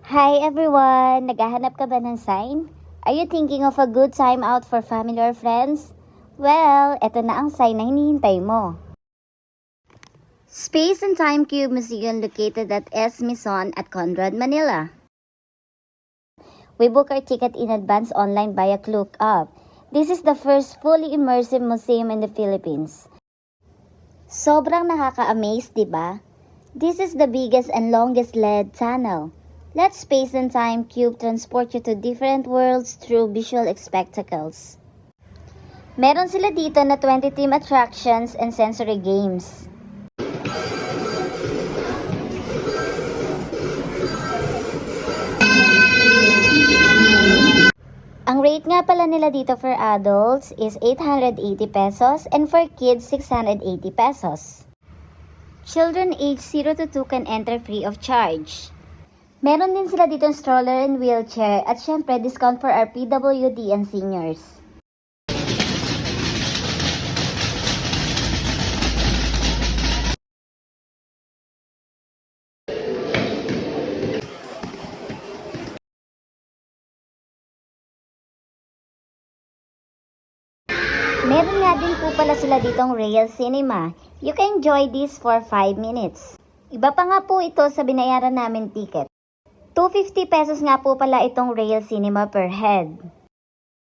Hi everyone! Naghahanap ka ba ng sign? Are you thinking of a good time out for family or friends? Well, eto na ang sign na hinihintay mo. Space and Time Cube Museum located at S. Mison at Conrad, Manila. We book our ticket in advance online via ClookUp. This is the first fully immersive museum in the Philippines. Sobrang nakaka-amaze, diba? This is the biggest and longest LED tunnel. Let Space and Time Cube transport you to different worlds through visual spectacles. Meron sila dito na 20 theme attractions and sensory games. Ang rate nga pala nila dito for adults is 880 pesos and for kids 680 pesos. Children age 0 to 2 can enter free of charge. Meron din sila dito stroller and wheelchair at syempre discount for our PWD and seniors. Meron nga din po pala sila ditong Rail Cinema. You can enjoy this for 5 minutes. Iba pa nga po ito sa binayaran namin ticket. 250 pesos nga po pala itong Rail Cinema per head.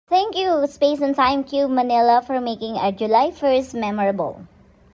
Thank you, Space and Time Cube Manila, for making our July 1st memorable.